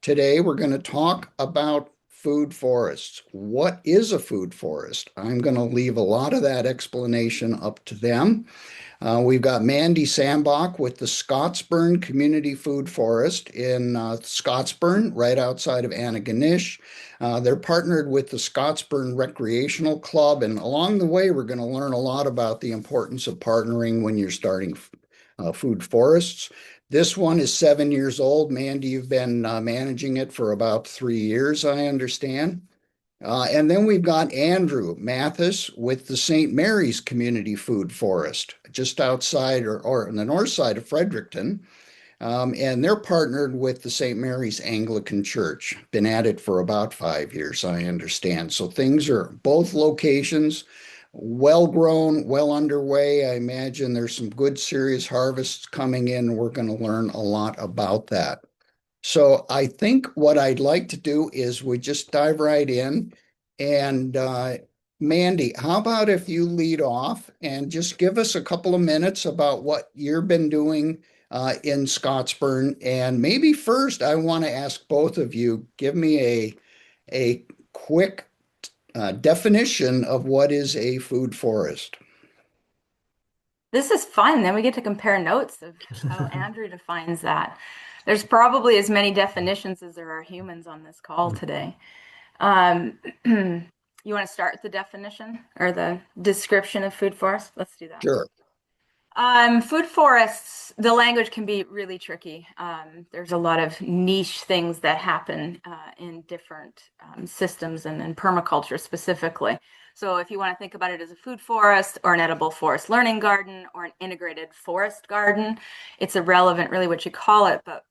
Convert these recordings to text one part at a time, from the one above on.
Today, we're going to talk about food forests. What is a food forest? I'm going to leave a lot of that explanation up to them. We've got Mandy Sambach with the Scottsburn Community Food Forest in Scottsburn, right outside of Antigonish. They're partnered with the Scottsburn Recreational Club, and along the way, we're going to learn a lot about the importance of partnering when you're starting food forests. This one is 7 years old. Mandy, you've been managing it for about 3 years, I understand. And then we've got Andrew Mathis with the St. Mary's Community Food Forest, just outside or on the north side of Fredericton. And they're partnered with the St. Mary's Anglican Church. Been at it for about 5 years, I understand. So things are both locations well grown, well underway. I imagine there's some good serious harvests coming in. We're going to learn a lot about that. So I think what I'd like to do is we just dive right in. And Mandy, how about if you lead off and just give us a couple of minutes about what you've been doing in Scottsburn? And maybe first, I want to ask both of you, give me a quick definition of what is a food forest. This is fun. Then we get to compare notes of how Andrew defines that. There's probably as many definitions as there are humans on this call today. You want to start with the definition or the description of food forest? Let's do that. Sure. Food forests, the language can be really tricky. There's a lot of niche things that happen in different systems and in permaculture specifically. So if you want to think about it as a food forest or an edible forest learning garden or an integrated forest garden, it's irrelevant really what you call it, but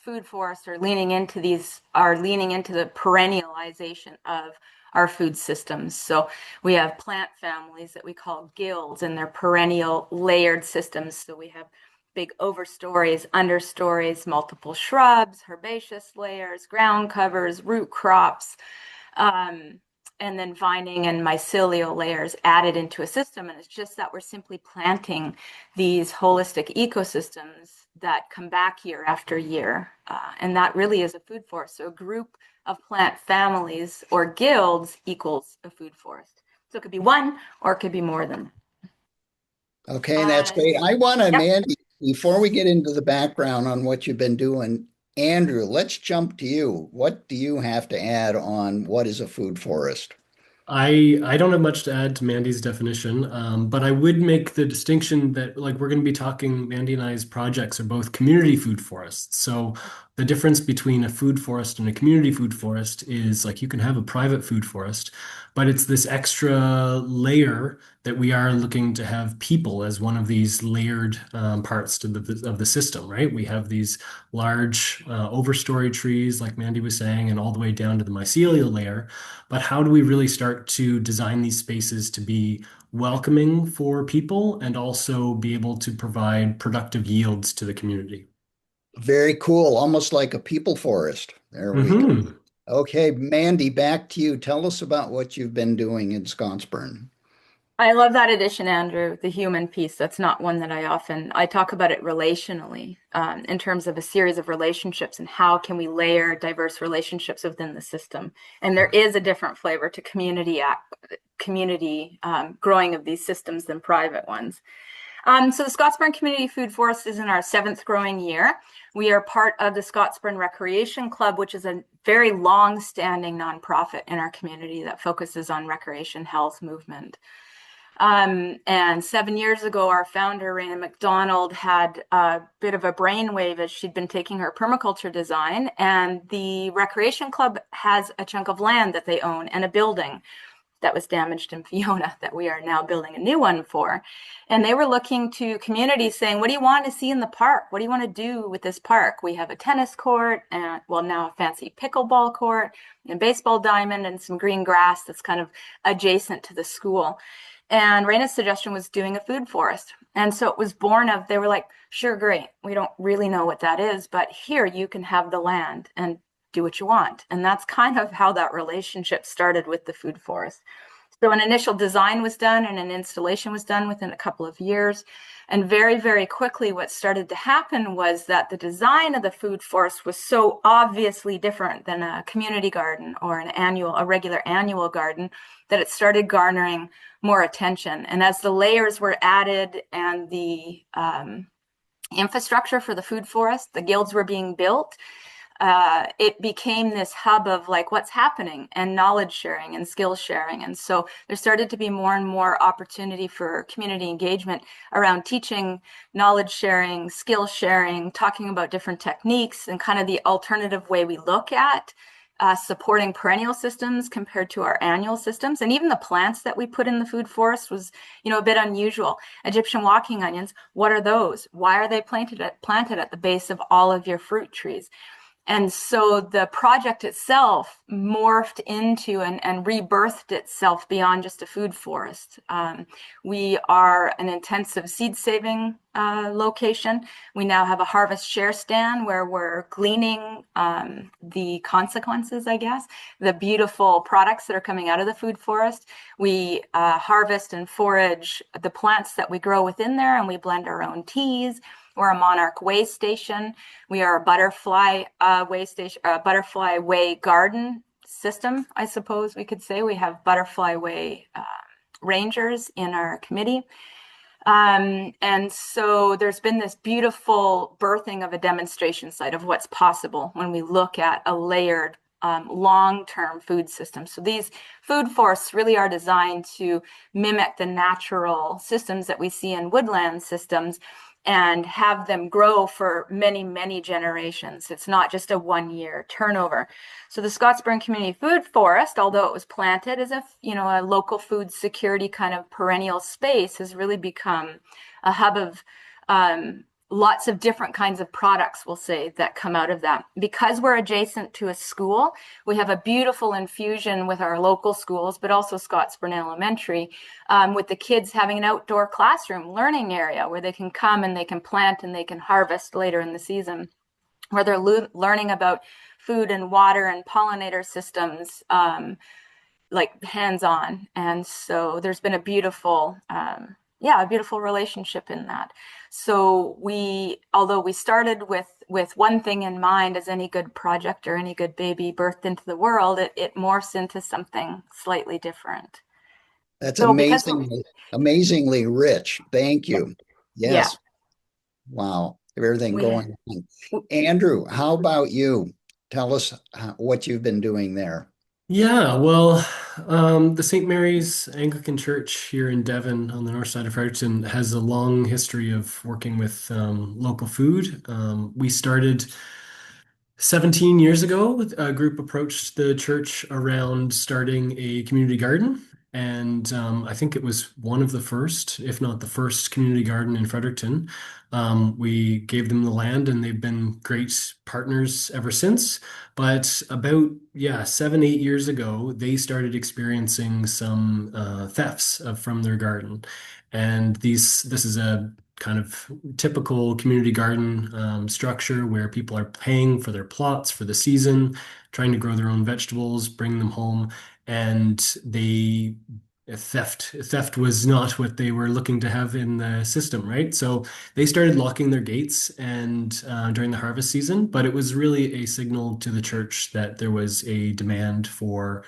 food forests are leaning into the perennialization of our food systems. So we have plant families that we call guilds, and they're perennial layered systems. So we have big overstories, understories, multiple shrubs, herbaceous layers, ground covers, root crops, and then vining and mycelial layers added into a system. And it's just that we're simply planting these holistic ecosystems that come back year after year. And that really is a food forest. So a group of plant families or guilds equals a food forest. So it could be one or it could be more than Okay, that's that. great. I want to, Yep. Mandy, before we get into the background on what you've been doing, Andrew, let's jump to you. What do you have to add on what is a food forest? I don't have much to add to Mandy's definition, but I would make the distinction that like we're going to be talking, Mandy and I's projects are both community food forests. So the difference between a food forest and a community food forest is like you can have a private food forest, but it's this extra layer that we are looking to have people as one of these layered parts to of the system, right? We have these large overstory trees, like Mandy was saying, and all the way down to the mycelial layer. But how do we really start to design these spaces to be welcoming for people and also be able to provide productive yields to the community? Very cool, almost like a people forest. There we go. Hmm. Okay, Mandy, back to you. Tell us about what you've been doing in Scottsburn. I love that addition, Andrew, the human piece. That's not one that I talk about it relationally, in terms of a series of relationships and how can we layer diverse relationships within the system. And there is a different flavor to community growing of these systems than private ones. So the Scottsburn Community Food Forest is in our 7th growing year. We are part of the Scottsburn Recreation Club, which is a very long-standing nonprofit in our community that focuses on recreation, health, movement. And 7 years ago, our founder, Raina McDonald, had a bit of a brainwave as she'd been taking her permaculture design. And the Recreation Club has a chunk of land that they own and a building that was damaged in Fiona that we are now building a new one for. And they were looking to communities saying, what do you want to see in the park? What do you want to do with this park? We have a tennis court and, well, now a fancy pickleball court and baseball diamond and some green grass that's kind of adjacent to the school. And Raina's suggestion was doing a food forest. And so it was born of, they were like, sure, great. We don't really know what that is, but here you can have the land and do what you want. And that's kind of how that relationship started with the food forest. So an initial design was done and an installation was done within a couple of years. And very, very quickly, what started to happen was that the design of the food forest was so obviously different than a community garden or a regular annual garden, that it started garnering more attention. And as the layers were added and the infrastructure for the food forest, the guilds were being built, it became this hub of like what's happening and knowledge sharing and skill sharing. And so there started to be more and more opportunity for community engagement around teaching, knowledge sharing, skill sharing, talking about different techniques and kind of the alternative way we look at supporting perennial systems compared to our annual systems. And even the plants that we put in the food forest was, a bit unusual. Egyptian walking onions, what are those? Why are they planted at the base of all of your fruit trees? And so the project itself morphed into and rebirthed itself beyond just a food forest. We are an intensive seed saving location. We now have a harvest share stand where we're gleaning the consequences, I guess, the beautiful products that are coming out of the food forest. We harvest and forage the plants that we grow within there, and we blend our own teas. We're a monarch way station. We are a butterfly way station, butterfly way garden system, I suppose we could say. We have butterfly way rangers in our committee. And so there's been this beautiful birthing of a demonstration site of what's possible when we look at a layered long-term food system. So these food forests really are designed to mimic the natural systems that we see in woodland systems and have them grow for many, many generations. It's not just a one-year turnover. So the Scottsburn Community Food Forest, although it was planted as a local food security kind of perennial space, has really become a hub of lots of different kinds of products, we'll say, that come out of that. Because we're adjacent to a school, we have a beautiful infusion with our local schools, but also Scottsburn Elementary, with the kids having an outdoor classroom learning area where they can come and they can plant and they can harvest later in the season, where they're learning about food and water and pollinator systems, like hands-on. And so there's been a beautiful relationship in that. So although we started with one thing in mind, as any good project or any good baby birthed into the world, it morphs into something slightly different. That's So because amazingly rich. Thank you. yeah, Yes. Wow. Everything we going on. Andrew, how about you? Tell us what you've been doing there. Yeah, well, the St. Mary's Anglican Church here in Devon on the north side of Fredericton has a long history of working with local food. We started 17 years ago. A group approached the church around starting a community garden. And I think it was one of the first, if not the first, community garden in Fredericton. We gave them the land and they've been great partners ever since. But about, yeah, 7, 8 years ago, they started experiencing some thefts from their garden. And this is a kind of typical community garden structure where people are paying for their plots for the season, trying to grow their own vegetables, bring them home, and theft was not what they were looking to have in the system, right? So they started locking their gates and during the harvest season, but it was really a signal to the church that there was a demand for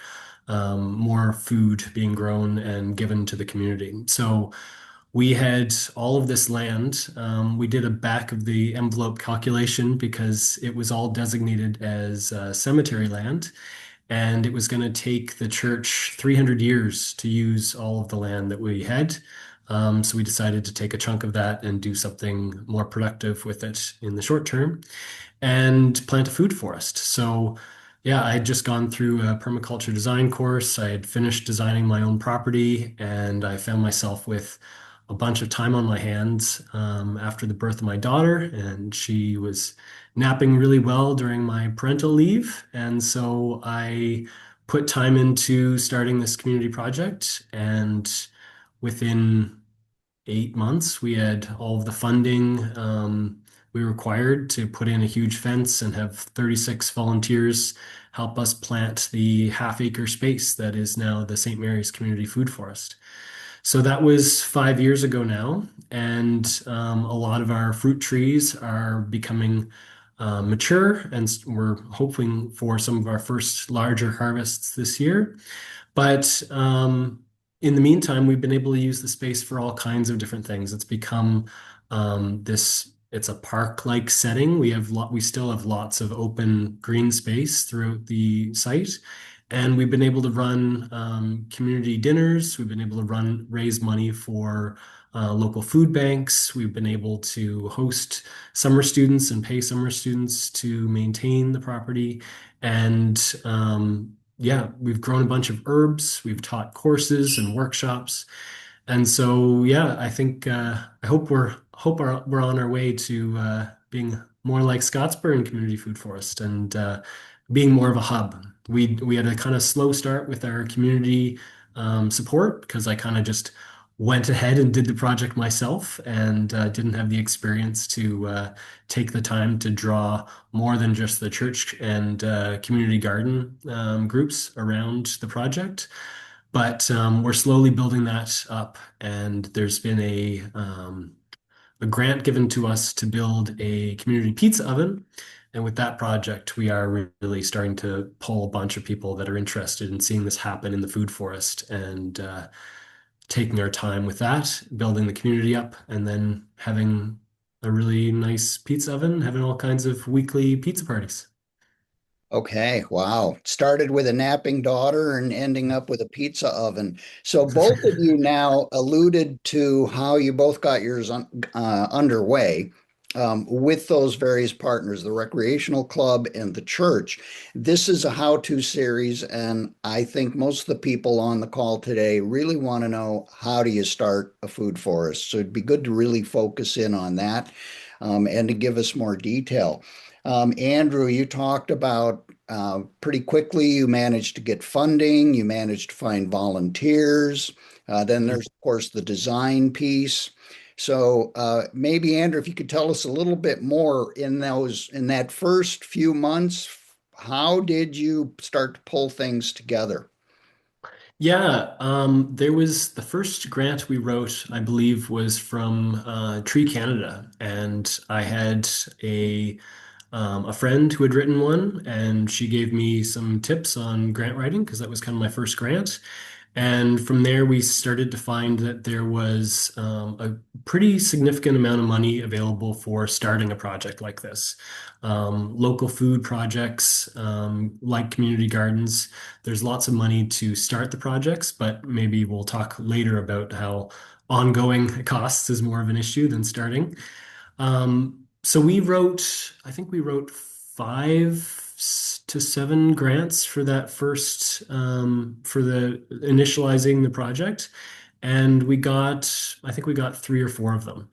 more food being grown and given to the community. So we had all of this land. We did a back of the envelope calculation because it was all designated as cemetery land, and it was going to take the church 300 years to use all of the land that we had. So we decided to take a chunk of that and do something more productive with it in the short term and plant a food forest. So yeah, I had just gone through a permaculture design course. I had finished designing my own property, and I found myself with a bunch of time on my hands after the birth of my daughter, and she was napping really well during my parental leave. And so I put time into starting this community project, and within 8 months, we had all of the funding. we were required to put in a huge fence and have 36 volunteers help us plant the half-acre space that is now the St. Mary's Community Food Forest. So that was 5 years ago now, and a lot of our fruit trees are becoming mature, and we're hoping for some of our first larger harvests this year. But in the meantime, we've been able to use the space for all kinds of different things. It's become it's a park-like setting. We still have lots of open green space throughout the site. And we've been able to run community dinners. We've been able to raise money for local food banks. We've been able to host summer students and pay summer students to maintain the property. And yeah, we've grown a bunch of herbs. We've taught courses and workshops. And so, yeah, I think I we're on our way to being more like Scottsburn Community Food Forest and being more of a hub. We had a kind of slow start with our community support because I kind of just went ahead and did the project myself and didn't have the experience to take the time to draw more than just the church and community garden groups around the project. But we're slowly building that up, and there's been a grant given to us to build a community pizza oven. And with that project, we are really starting to pull a bunch of people that are interested in seeing this happen in the food forest and taking our time with that, building the community up, and then having a really nice pizza oven, having all kinds of weekly pizza parties. Okay, wow. Started with a napping daughter and ending up with a pizza oven. So both of you now alluded to how you both got yours underway with those various partners, the recreational club and the church. This is a how-to series, and I think most of the people on the call today really want to know how do you start a food forest. So it'd be good to really focus in on that and to give us more detail. Andrew, you talked about pretty quickly, you managed to get funding, you managed to find volunteers. Then there's, of course, the design piece. So maybe, Andrew, if you could tell us a little bit more in that first few months, how did you start to pull things together? Yeah, there was the first grant we wrote, I believe, was from Tree Canada, and I had a friend who had written one, and she gave me some tips on grant writing because that was kind of my first grant. And from there, we started to find that there was a pretty significant amount of money available for starting a project like this. Local food projects, like community gardens, there's lots of money to start the projects, but maybe we'll talk later about how ongoing costs is more of an issue than starting. So I think we wrote 5 to 7 grants for that first, for the initializing the project. And I think we got 3 or 4 of them.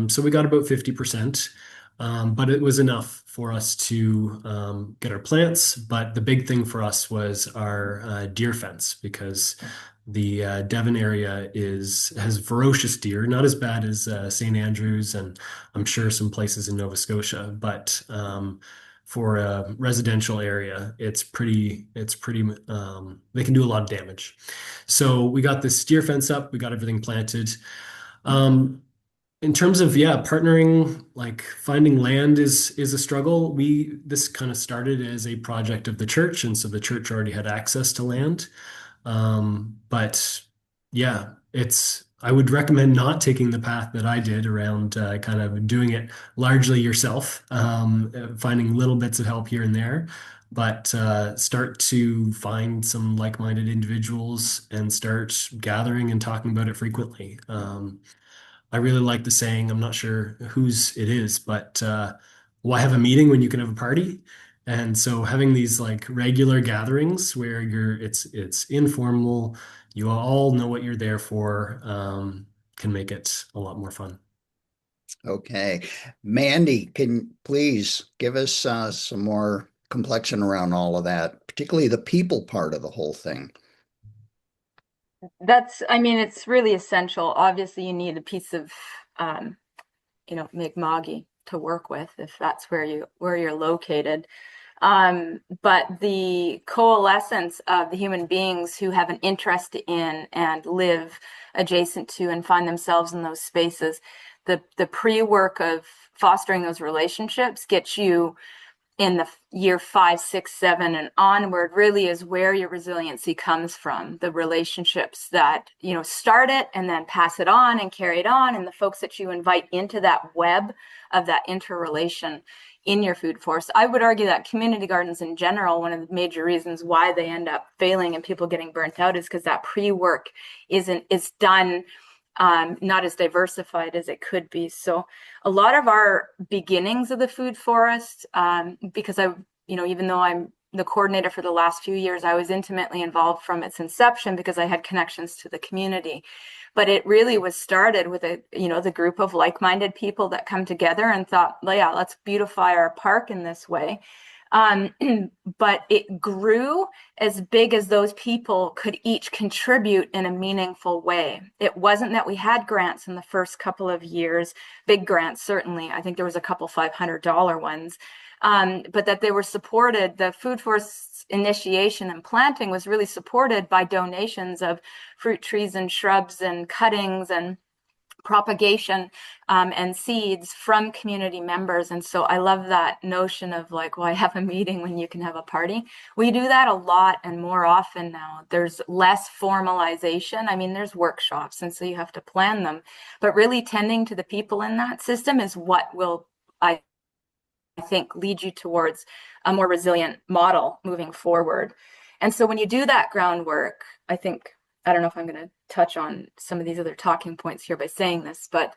So we got about 50%. But it was enough for us to get our plants. But the big thing for us was our deer fence because the Devon area has ferocious deer, not as bad as St. Andrews and I'm sure some places in Nova Scotia, but for a residential area, they can do a lot of damage. So we got this deer fence up, we got everything planted. Um, in terms of, yeah, partnering, like finding land is a struggle. This kind of started as a project of the church, and so the church already had access to land. But yeah, I would recommend not taking the path that I did around kind of doing it largely yourself, finding little bits of help here and there, but start to find some like-minded individuals and start gathering and talking about it frequently. I really like the saying, I'm not sure whose it is, but why have a meeting when you can have a party? And so having these like regular gatherings where it's informal, you all know what you're there for, can make it a lot more fun. Okay. Mandy, can you please give us some more complexion around all of that, particularly the people part of the whole thing? I mean, it's really essential. Obviously, you need a piece of, mi'kma'ki. to work with if that's where you're located. But the coalescence of the human beings who have an interest in and live adjacent to and find themselves in those spaces, the pre-work of fostering those relationships gets you in the year 5, 6, 7 and onward really is where your resiliency comes from. The relationships that, start it and then pass it on and carry it on, and the folks that you invite into that web of that interrelation in your food forest. I would argue that community gardens in general, one of the major reasons why they end up failing and people getting burnt out is because that pre-work is done not as diversified as it could be. So a lot of our beginnings of the food forest, because even though I'm the coordinator for the last few years, I was intimately involved from its inception because I had connections to the community. But it really was started with the group of like-minded people that come together and thought, yeah, let's beautify our park in this way. But it grew as big as those people could each contribute in a meaningful way. It wasn't that we had grants in the first couple of years, big grants, certainly. I think there was a couple $500 ones, but that they were supported. The food forest initiation and planting was really supported by donations of fruit trees and shrubs and cuttings and propagation and seeds from community members. And so I love that notion of why have a meeting when you can have a party? We do that a lot and more often now. There's less formalization. I mean, there's workshops, and so you have to plan them. But really tending to the people in that system is what will, I think, lead you towards a more resilient model moving forward. And so when you do that groundwork, I don't know if I'm going to touch on some of these other talking points here by saying this, but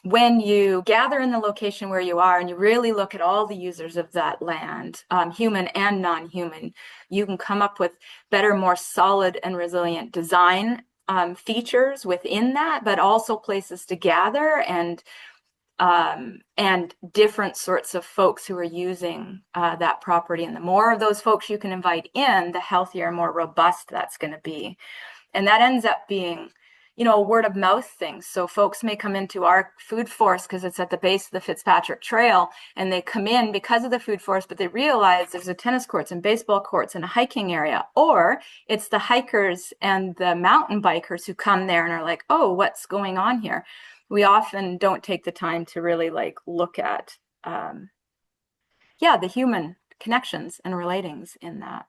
when you gather in the location where you are and you really look at all the users of that land, human and non-human, you can come up with better, more solid and resilient design features within that, but also places to gather and different sorts of folks who are using that property. And the more of those folks you can invite in, the healthier, more robust that's going to be. And that ends up being, a word of mouth thing. So folks may come into our food forest because it's at the base of the Fitzpatrick Trail, and they come in because of the food forest, but they realize there's a tennis courts and baseball courts and a hiking area, or it's the hikers and the mountain bikers who come there and are like, oh, what's going on here? We often don't take the time to really look at, the human connections and relatings in that.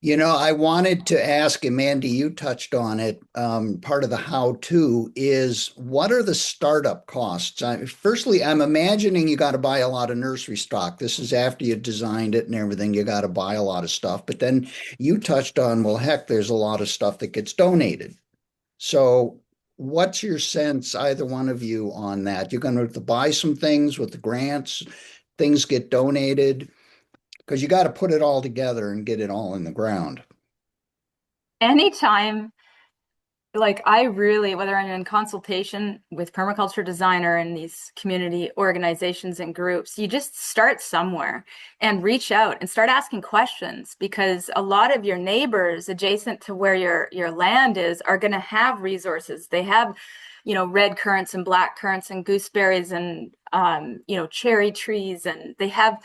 I wanted to ask, and Mandy, you touched on it. Part of the how-to is what are the startup costs? Firstly, I'm imagining you got to buy a lot of nursery stock. This is after you designed it and everything. You got to buy a lot of stuff. But then you touched on, well, heck, there's a lot of stuff that gets donated. So what's your sense, either one of you, on that? You're going to have to buy some things with the grants, things get donated, because you got to put it all together and get it all in the ground. Anytime, I really, whether I'm in consultation with permaculture designer and these community organizations and groups, you just start somewhere and reach out and start asking questions, because a lot of your neighbors adjacent to where your land is are going to have resources. They have, red currants and black currants and gooseberries and, cherry trees, and they have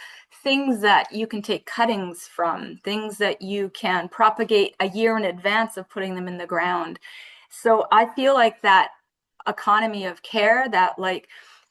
things that you can take cuttings from, things that you can propagate a year in advance of putting them in the ground. So I feel like that economy of care, that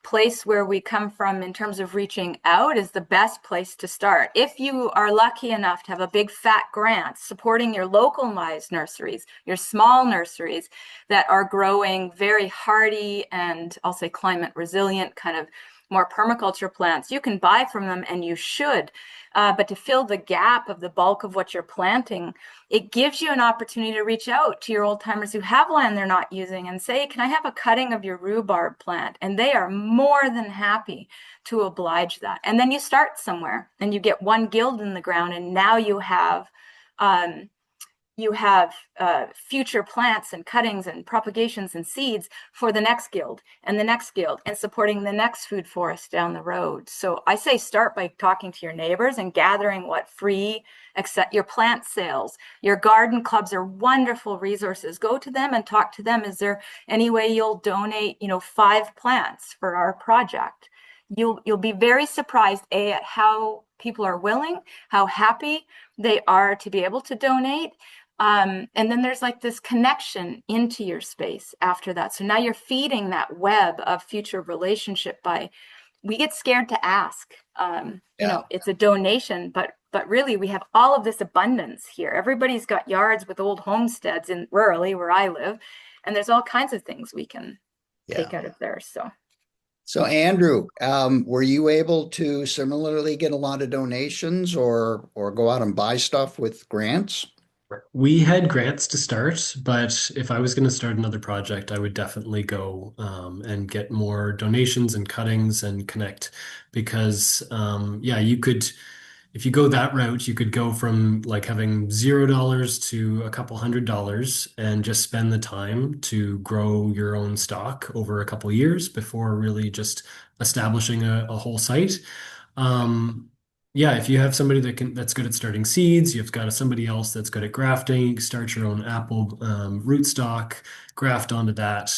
place where we come from in terms of reaching out, is the best place to start. If you are lucky enough to have a big fat grant supporting your localized nurseries, your small nurseries that are growing very hardy and I'll say climate resilient kind of more permaculture plants, you can buy from them, and you should. But to fill the gap of the bulk of what you're planting, it gives you an opportunity to reach out to your old timers who have land they're not using and say, can I have a cutting of your rhubarb plant? And they are more than happy to oblige that. And then you start somewhere and you get one guild in the ground, and now you have you have future plants and cuttings and propagations and seeds for the next guild and the next guild and supporting the next food forest down the road. So I say start by talking to your neighbors and gathering what free, accept your plant sales. Your garden clubs are wonderful resources. Go to them and talk to them. Is there any way you'll donate, 5 plants for our project? You'll be very surprised, at how people are willing, how happy they are to be able to donate. And then there's like this connection into your space after that. So now you're feeding that web of future relationship by, we get scared to ask. Yeah. It's a donation, but really we have all of this abundance here. Everybody's got yards with old homesteads in rurally where I live, and there's all kinds of things we can Yeah. take out of there. So Andrew, were you able to similarly get a lot of donations or go out and buy stuff with grants? We had grants to start, but if I was going to start another project, I would definitely go and get more donations and cuttings and connect because, yeah, you could, if you go that route, you could go from like having $0 to a couple $100 and just spend the time to grow your own stock over a couple years before really just establishing a whole site. Um, yeah, if you have somebody that's good at starting seeds, you've got somebody else that's good at grafting, you can start your own apple rootstock, graft onto that.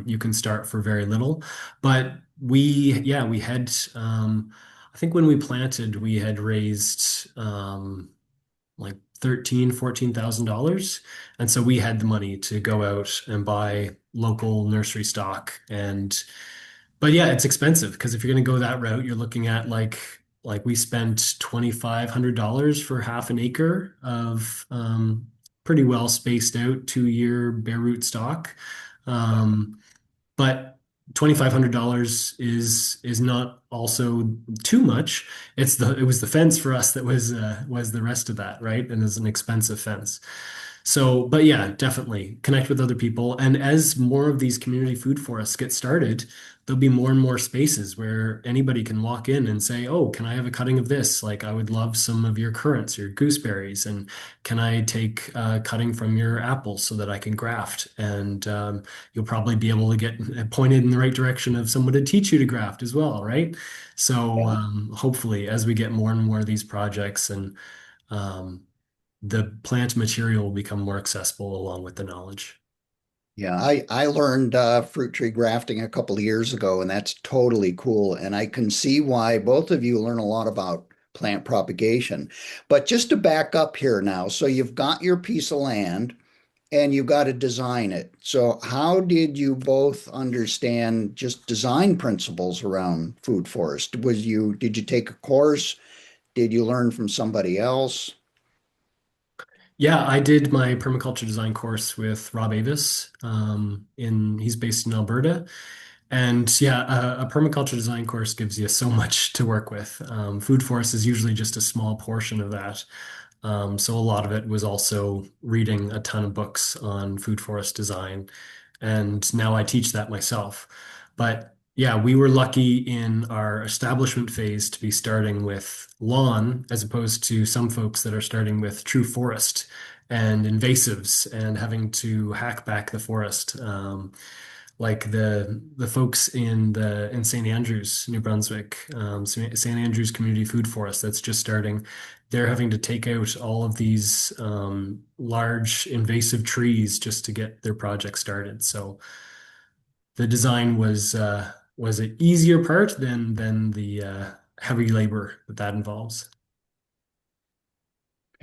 You can start for very little. But we had I think when we planted, we had raised like 14,000 dollars. And so we had the money to go out and buy local nursery stock but yeah, it's expensive because if you're going to go that route, you're looking at like we spent $2,500 for half an acre of pretty well spaced out 2-year bare root stock. Um, but $2,500 is not also too much. It was the fence for us that was the rest of that, right? And it's an expensive fence. So, but yeah, definitely connect with other people. And as more of these community food forests get started, there'll be more and more spaces where anybody can walk in and say, "Oh, can I have a cutting of this? Like, I would love some of your currants, your gooseberries, and can I take a cutting from your apples so that I can graft?" And you'll probably be able to get pointed in the right direction of someone to teach you to graft as well, right? So, Yeah. hopefully, as we get more and more of these projects and um, the plant material will become more accessible along with the knowledge. Yeah, I learned fruit tree grafting a couple of years ago, and that's totally cool. And I can see why both of you learn a lot about plant propagation. But just to back up here now, so you've got your piece of land and you've got to design it. So how did you both understand just design principles around food forest? Did you take a course? Did you learn from somebody else? Yeah, I did my permaculture design course with Rob Avis. He's based in Alberta, and yeah, a permaculture design course gives you so much to work with. Food forest is usually just a small portion of that. So a lot of it was also reading a ton of books on food forest design. And now I teach that myself. But yeah, we were lucky in our establishment phase to be starting with lawn as opposed to some folks that are starting with true forest and invasives and having to hack back the forest. Like the folks in St. Andrews, New Brunswick, St. Andrews Community Food Forest that's just starting, they're having to take out all of these large invasive trees just to get their project started. So the design was an easier part than the heavy labor that involves.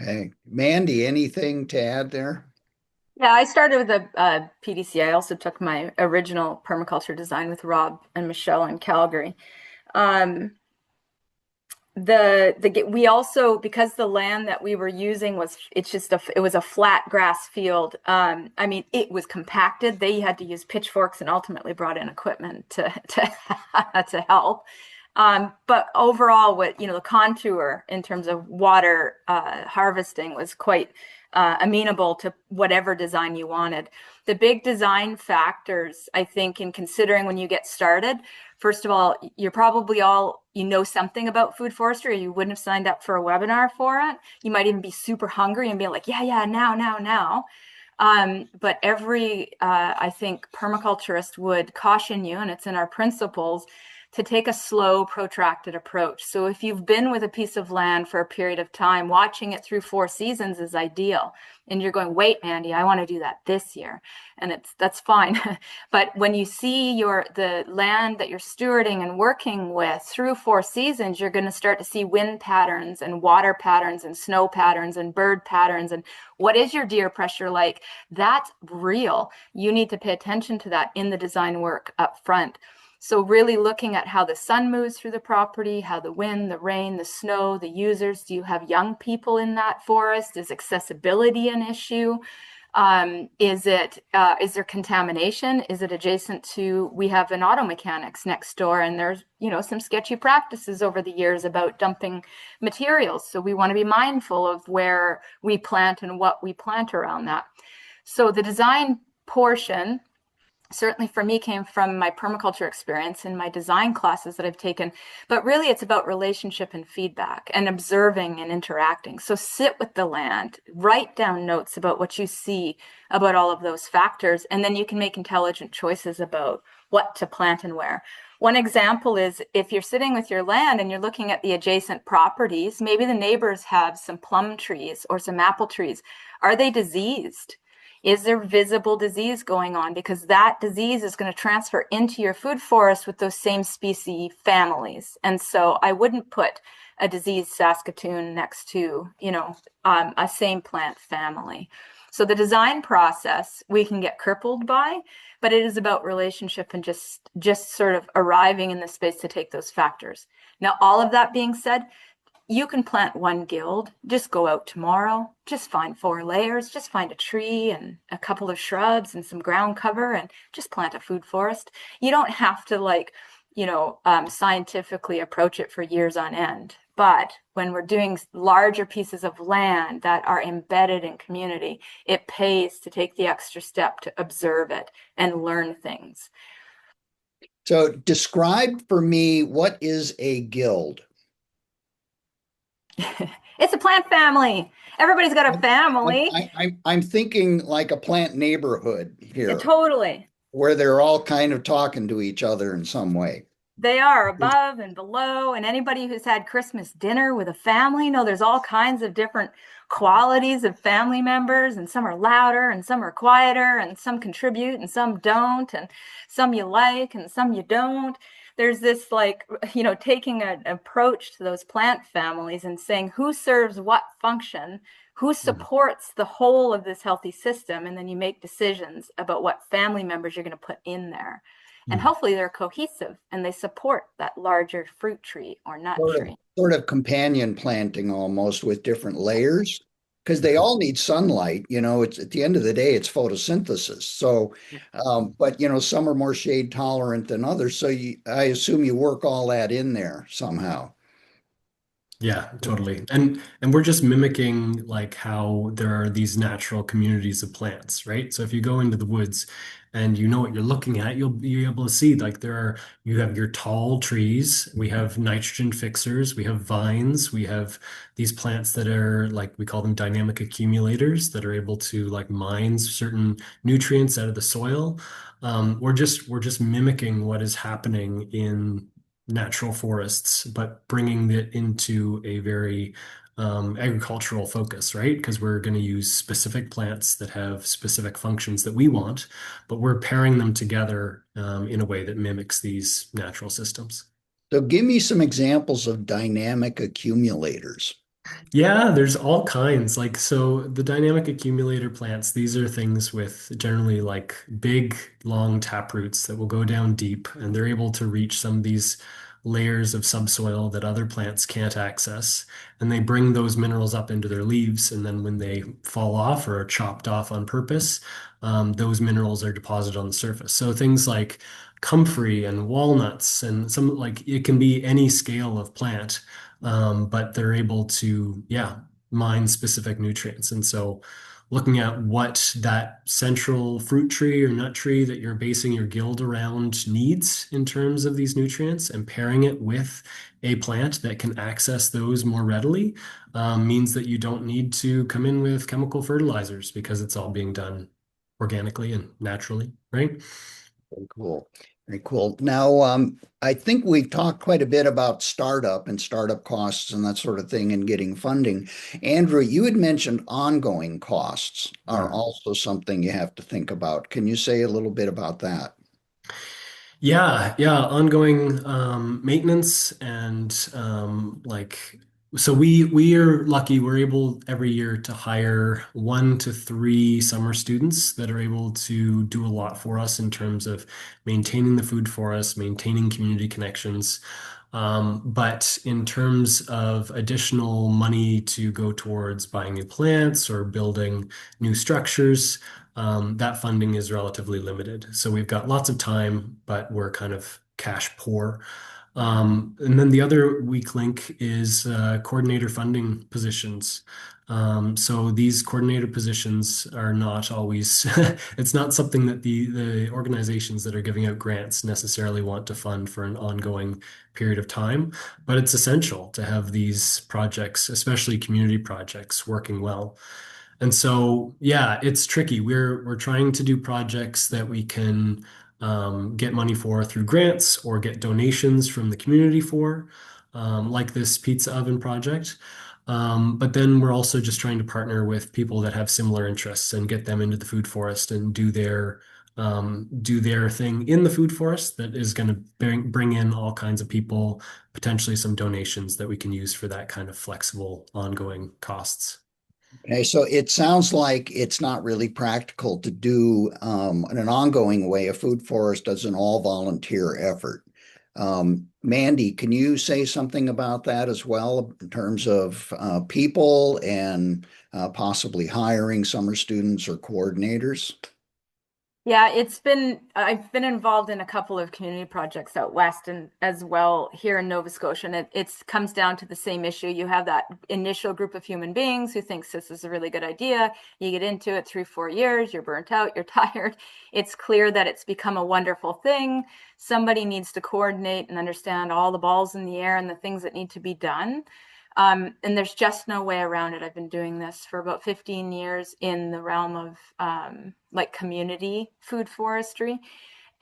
Okay. Mandy, anything to add there? Yeah, I started with a PDC. I also took my original permaculture design with Rob and Michelle in Calgary. Um, we also, because the land that we were using was, it was a flat grass field. I mean, it was compacted. They had to use pitchforks and ultimately brought in equipment to to help. But overall, the contour in terms of water harvesting was quite amenable to whatever design you wanted. The big design factors, I think, in considering when you get started, first of all, you're probably something about food forestry, or you wouldn't have signed up for a webinar for it. You might even be super hungry and be like, yeah, yeah, now, now, now. But I think, permaculturist would caution you, and it's in our principles, to take a slow, protracted approach. So if you've been with a piece of land for a period of time, watching it through 4 seasons is ideal. And you're going, wait, Mandy, I want to do that this year. And that's fine. But when you see the land that you're stewarding and working with through 4 seasons, you're going to start to see wind patterns and water patterns and snow patterns and bird patterns. And what is your deer pressure like? That's real. You need to pay attention to that in the design work up front. So really looking at how the sun moves through the property, how the wind, the rain, the snow, the users, do you have young people in that forest? Is accessibility an issue? Is there contamination? Is it adjacent to, we have an auto mechanics next door, and there's, some sketchy practices over the years about dumping materials. So we want to be mindful of where we plant and what we plant around that. So the design portion, certainly for me, came from my permaculture experience in my design classes that I've taken, but really it's about relationship and feedback and observing and interacting. So sit with the land, write down notes about what you see about all of those factors, and then you can make intelligent choices about what to plant and where. One example is, if you're sitting with your land and you're looking at the adjacent properties, maybe the neighbors have some plum trees or some apple trees. Are they diseased? Is there visible disease going on? Because that disease is going to transfer into your food forest with those same species families. And so I wouldn't put a diseased Saskatoon next to, a same plant family. So the design process we can get crippled by, but it is about relationship and just sort of arriving in the space to take those factors. Now, all of that being said, you can plant one guild, just go out tomorrow, just find 4 layers, just find a tree and a couple of shrubs and some ground cover and just plant a food forest. You don't have to scientifically approach it for years on end. But when we're doing larger pieces of land that are embedded in community, it pays to take the extra step to observe it and learn things. So describe for me, what is a guild? It's a plant family. Everybody's got a family. I'm thinking like a plant neighborhood here, Totally. where they're all kind of talking to each other in some way. They are above and below, and anybody who's had Christmas dinner with a family, there's all kinds of different qualities of family members, and some are louder and some are quieter, and some contribute and some don't, and some you like and some you don't. There's this taking an approach to those plant families and saying who serves what function, who supports the whole of this healthy system, and then you make decisions about what family members you're going to put in there. And hopefully they're cohesive and they support that larger fruit tree or nut tree. Sort of companion planting almost, with different layers, because they all need sunlight. It's at the end of the day, it's photosynthesis. So, but some are more shade tolerant than others. So I assume you work all that in there somehow. Yeah, totally. And we're just mimicking like how there are these natural communities of plants, right? So if you go into the woods and you know what you're looking at, you'll be able to see like you have your tall trees, we have nitrogen fixers, we have vines, we have these plants that are like, we call them dynamic accumulators, that are able to like mine certain nutrients out of the soil. We're just mimicking what is happening in natural forests, but bringing it into a very agricultural focus, right? Because we're going to use specific plants that have specific functions that we want, but we're pairing them together in a way that mimics these natural systems. So give me some examples of dynamic accumulators. Yeah, there's all kinds. Like, so the dynamic accumulator plants, these are things with generally like big, long tap roots that will go down deep, and they're able to reach some of these layers of subsoil that other plants can't access. And they bring those minerals up into their leaves. And then when they fall off or are chopped off on purpose, those minerals are deposited on the surface. So things like comfrey and walnuts and some like it can be any scale of plant, but they're able to, yeah, mine specific nutrients. And so looking at what that central fruit tree or nut tree that you're basing your guild around needs in terms of these nutrients and pairing it with a plant that can access those more readily means that you don't need to come in with chemical fertilizers because it's all being done organically and naturally, right? Very cool. Very cool. Now, I think we've talked quite a bit about startup and startup costs and that sort of thing and getting funding. Andrew, you had mentioned ongoing costs are also something you have to think about. Can you say a little bit about that? Yeah, yeah, ongoing maintenance and like so we are lucky we're able every year to hire 1 to 3 summer students that are able to do a lot for us in terms of maintaining the food for us, maintaining community connections. But in terms of additional money to go towards buying new plants or building new structures, that funding is relatively limited. So we've got lots of time, but we're kind of cash poor. And then the other weak link is coordinator funding positions. So these coordinator positions are not always, it's not something that the organizations that are giving out grants necessarily want to fund for an ongoing period of time, but it's essential to have these projects, especially community projects, working well. And so, yeah, it's tricky. We're trying to do projects that we can get money for through grants or get donations from the community for, like this pizza oven project. But then we're also just trying to partner with people that have similar interests and get them into the food forest and do their thing in the food forest that is going to bring in all kinds of people, potentially some donations that we can use for that kind of flexible ongoing costs. Okay, so it sounds like it's not really practical to do in an ongoing way a food forest as an all volunteer effort. Mandy, can you say something about that as well in terms of people and possibly hiring summer students or coordinators? Yeah, I've been involved in a couple of community projects out west and as well here in Nova Scotia. And it comes down to the same issue. You have that initial group of human beings who thinks this is a really good idea. You get into it 3, 4 years, you're burnt out, you're tired. It's clear that it's become a wonderful thing. Somebody needs to coordinate and understand all the balls in the air and the things that need to be done. And there's just no way around it. I've been doing this for about 15 years in the realm of like community food forestry.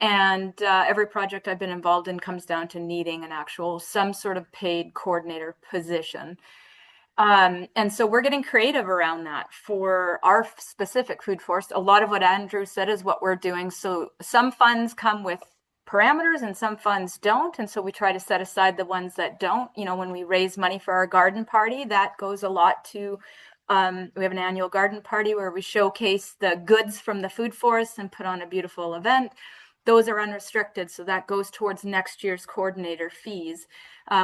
And every project I've been involved in comes down to needing an actual, some sort of paid coordinator position. And so we're getting creative around that for our specific food forest. A lot of what Andrew said is what we're doing. So some funds come with parameters and some funds don't. And so we try to set aside the ones that don't. You know, when we raise money for our garden party, that goes a lot to, we have an annual garden party where we showcase the goods from the food forest and put on a beautiful event. Those are unrestricted, so that goes towards next year's coordinator fees.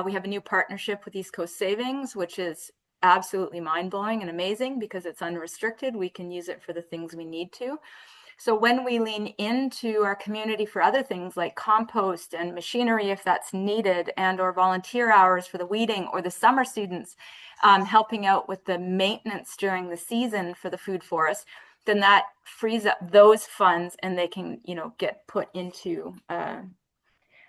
We have a new partnership with East Coast Savings, which is absolutely mind-blowing and amazing because it's unrestricted. We can use it for the things we need to. So when we lean into our community for other things like compost and machinery, if that's needed, and or volunteer hours for the weeding or the summer students helping out with the maintenance during the season for the food forest, then that frees up those funds and they can, you know, get put into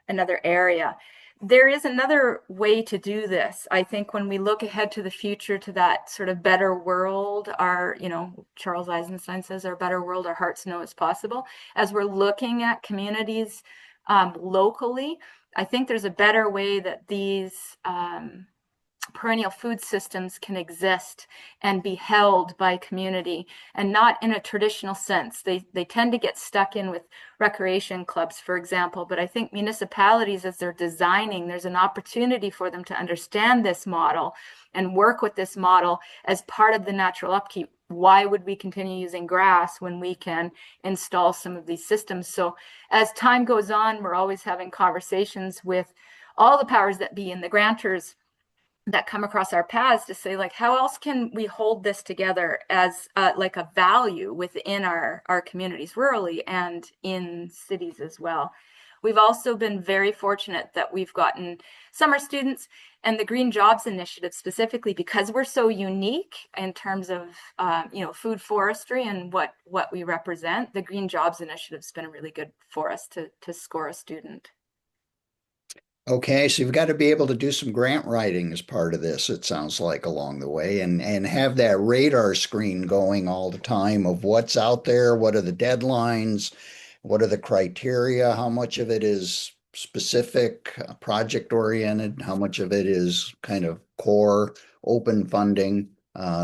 another area. There is another way to do this. I think when we look ahead to the future, to that sort of better world, our, you know, Charles Eisenstein says our better world, our hearts know it's possible. As we're looking at communities locally, I think there's a better way that these perennial food systems can exist and be held by community and not in a traditional sense. They tend to get stuck in with recreation clubs, for example, but I think municipalities, as they're designing, there's an opportunity for them to understand this model and work with this model as part of the natural upkeep. Why would we continue using grass when we can install some of these systems? So as time goes on, we're always having conversations with all the powers that be and the grantors that come across our paths to say, like, how else can we hold this together as like a value within our communities rurally and in cities as well. We've also been very fortunate that we've gotten summer students and the Green Jobs Initiative specifically because we're so unique in terms of food forestry and what we represent. The Green Jobs Initiative's been really good for us to score a student. Okay, so you've got to be able to do some grant writing as part of this, it sounds like, along the way, and have that radar screen going all the time of what's out there, what are the deadlines, what are the criteria, how much of it is specific, project oriented, how much of it is kind of core, open funding,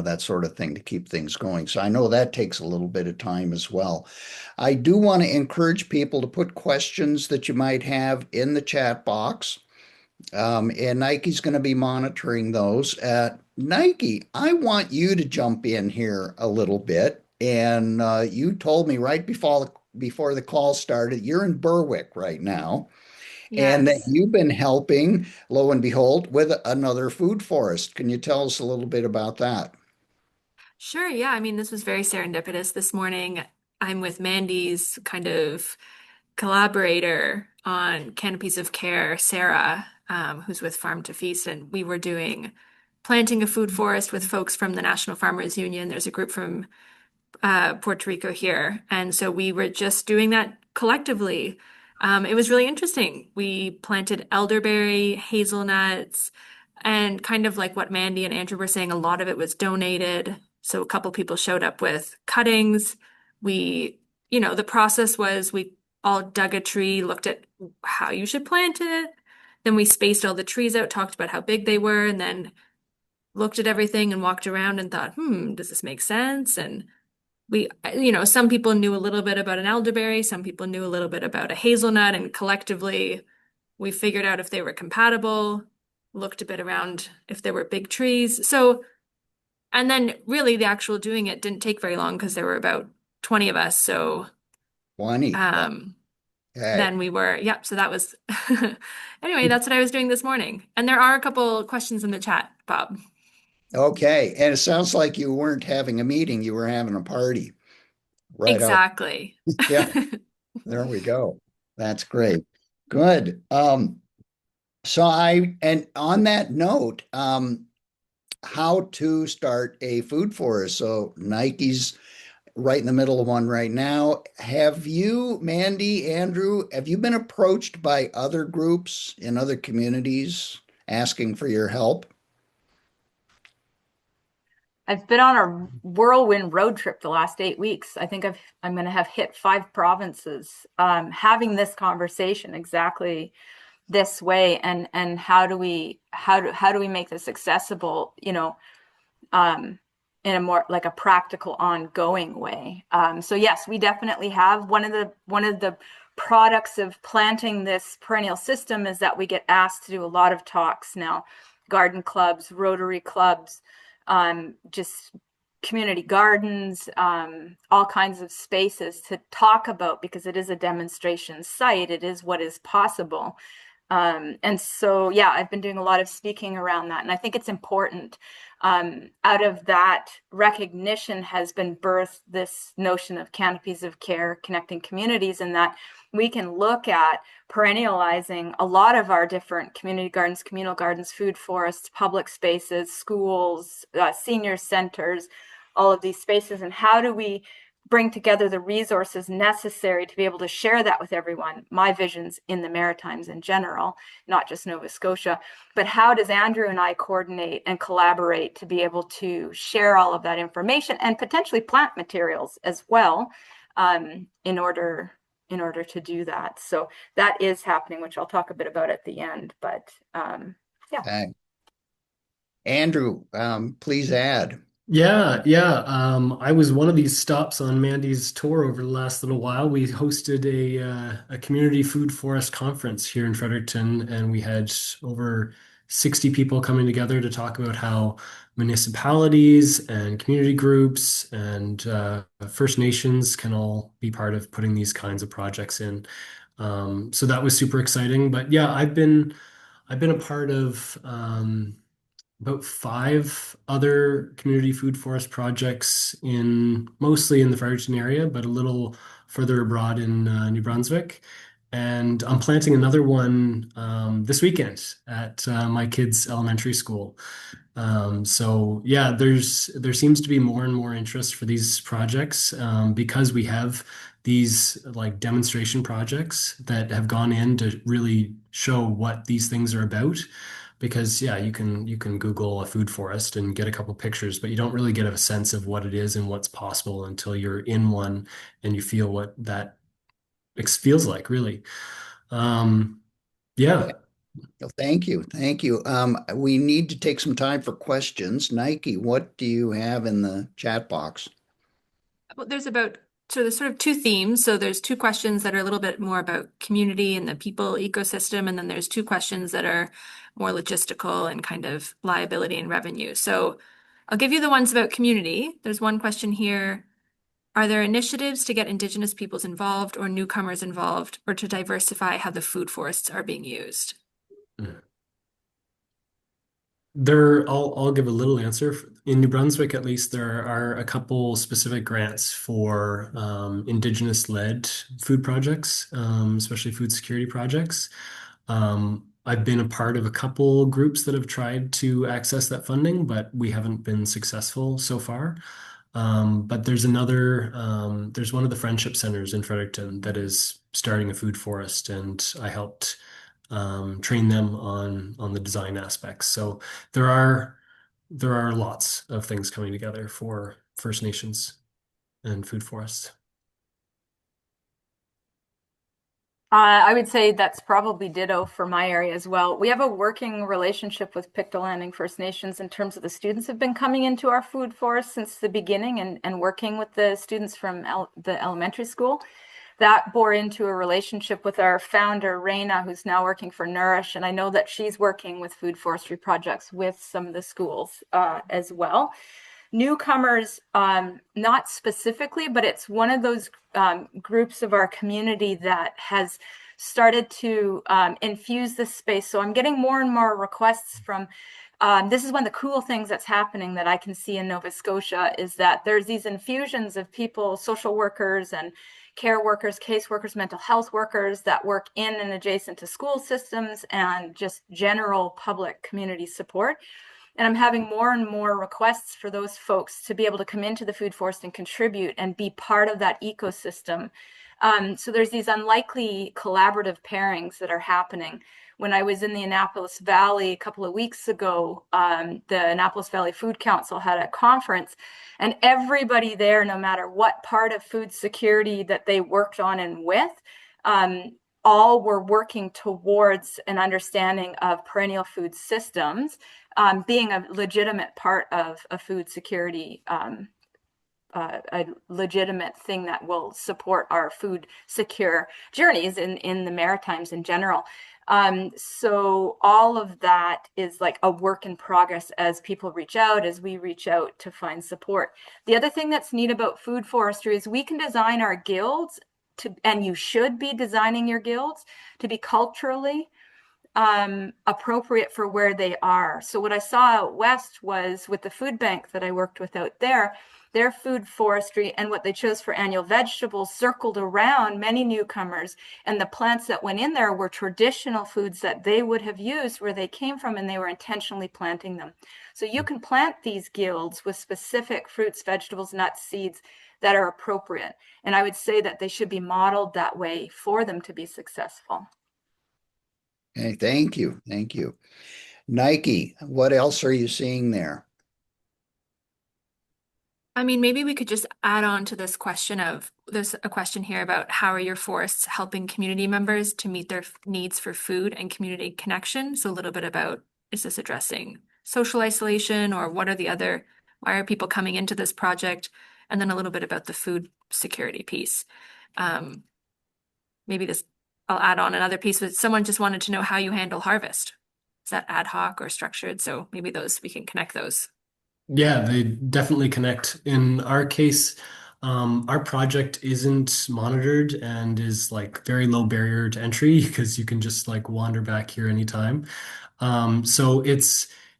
that sort of thing to keep things going. So I know that takes a little bit of time as well. I do want to encourage people to put questions that you might have in the chat box. And Nike's going to be monitoring those. Nike, I want you to jump in here a little bit. And you told me right before the call started, you're in Berwick right now, and that Yes. you've been helping, lo and behold, with another food forest. Can you tell us a little bit about that? Sure. Yeah. I mean, this was very serendipitous. This morning, I'm with Mandy's kind of collaborator on Canopies of Care, Sarah, who's with Farm to Feast, and we were doing planting a food forest with folks from the National Farmers Union. There's a group from Puerto Rico here. And so we were just doing that collectively. It was really interesting. We planted elderberry, hazelnuts, and kind of like what Mandy and Andrew were saying, a lot of it was donated. So a couple people showed up with cuttings. The process was we all dug a tree, looked at how you should plant it. Then we spaced all the trees out, talked about how big they were, and then looked at everything and walked around and thought, does this make sense? And some people knew a little bit about an elderberry, some people knew a little bit about a hazelnut, and collectively we figured out if they were compatible, looked a bit around if there were big trees. And then really the actual doing it didn't take very long because there were about 20 of us. So 20. um, Okay. then we were, yep. So that was, anyway, that's what I was doing this morning. And there are a couple questions in the chat, Bob. Okay. And it sounds like you weren't having a meeting, you were having a party. Right on. Exactly. Yeah. There we go. That's great. Good. And on that note, how to start a food forest. So Nike's right in the middle of one right now. Have you, Mandy, Andrew, have you been approached by other groups in other communities asking for your help? I've been on a whirlwind road trip the last 8 weeks. I think I'm going to have hit 5 provinces. Having this conversation exactly this way, and how do we make this accessible? In a more like a practical, ongoing way. So yes, we definitely have one of the products of planting this perennial system is that we get asked to do a lot of talks now, garden clubs, Rotary clubs, just community gardens, all kinds of spaces to talk about because it is a demonstration site. It is what is possible. And so, yeah, I've been doing a lot of speaking around that. And I think it's important. Out of that recognition has been birthed this notion of canopies of care, connecting communities, and that we can look at perennializing a lot of our different community gardens, communal gardens, food forests, public spaces, schools, senior centers, all of these spaces. And how do we bring together the resources necessary to be able to share that with everyone? My vision's in the Maritimes in general, not just Nova Scotia, but how does Andrew and I coordinate and collaborate to be able to share all of that information and potentially plant materials as well, in order to do that? So that is happening, which I'll talk a bit about at the end, but yeah. Andrew, please add. Yeah. I was one of these stops on Mandy's tour over the last little while. We hosted a community food forest conference here in Fredericton, and we had over 60 people coming together to talk about how municipalities and community groups and First Nations can all be part of putting these kinds of projects in. So that was super exciting. But yeah, I've been a part of about 5 other community food forest projects in mostly in the Fredericton area, but a little further abroad in New Brunswick. And I'm planting another one this weekend at my kids' elementary school. So yeah, there seems to be more and more interest for these projects because we have these like demonstration projects that have gone in to really show what these things are about. Because yeah, you can Google a food forest and get a couple pictures, but you don't really get a sense of what it is and what's possible until you're in one and you feel what that feels like, really. Um, yeah. Well, thank you. Thank you. We need to take some time for questions. Nike, what do you have in the chat box? Well, there's sort of two themes. So there's two questions that are a little bit more about community and the people ecosystem, and then there's two questions that are more logistical and kind of liability and revenue. So I'll give you the ones about community. There's one question here. Are there initiatives to get Indigenous peoples involved or newcomers involved or to diversify how the food forests are being used? I'll give a little answer. In New Brunswick, at least, there are a couple specific grants for Indigenous-led food projects, especially food security projects. I've been a part of a couple groups that have tried to access that funding, but we haven't been successful so far. But there's one of the friendship centers in Fredericton that is starting a food forest, and I helped train them on the design aspects. So there are there are lots of things coming together for First Nations and food forests. I would say that's probably ditto for my area as well. We have a working relationship with Pictou Landing First Nations in terms of the students have been coming into our food forest since the beginning and working with the students from the elementary school. That bore into a relationship with our founder, Raina, who's now working for Nourish. And I know that she's working with food forestry projects with some of the schools as well. Newcomers, not specifically, but it's one of those groups of our community that has started to infuse this space. So I'm getting more and more requests from this is one of the cool things that's happening that I can see in Nova Scotia is that there's these infusions of people, social workers and care workers, case workers, mental health workers that work in and adjacent to school systems and just general public community support. And I'm having more and more requests for those folks to be able to come into the food forest and contribute and be part of that ecosystem. So there's these unlikely collaborative pairings that are happening. When I was in the Annapolis Valley a couple of weeks ago, the Annapolis Valley Food Council had a conference, and everybody there, no matter what part of food security that they worked on and with, all were working towards an understanding of perennial food systems being a legitimate part of a food security, a legitimate thing that will support our food secure journeys in the Maritimes in general. So all of that is like a work in progress as people reach out, as we reach out to find support. The other thing that's neat about food forestry is we can design our guilds and you should be designing your guilds to be culturally appropriate for where they are. So what I saw out west was with the food bank that I worked with out there, their food forestry and what they chose for annual vegetables circled around many newcomers. And the plants that went in there were traditional foods that they would have used where they came from, and they were intentionally planting them. So you can plant these guilds with specific fruits, vegetables, nuts, seeds that are appropriate. And I would say that they should be modeled that way for them to be successful. Okay, thank you. Thank you. Nike, what else are you seeing there? I mean, maybe we could just add on to this question of there's a question here about how are your forests helping community members to meet their needs for food and community connection? So a little bit about is this addressing social isolation or why are people coming into this project? And then a little bit about the food security piece. Maybe I'll add on another piece with someone just wanted to know how you handle harvest. Is that ad hoc or structured? So maybe we can connect those. Yeah, they definitely connect. In our case, our project isn't monitored and is like very low barrier to entry because you can just like wander back here anytime. So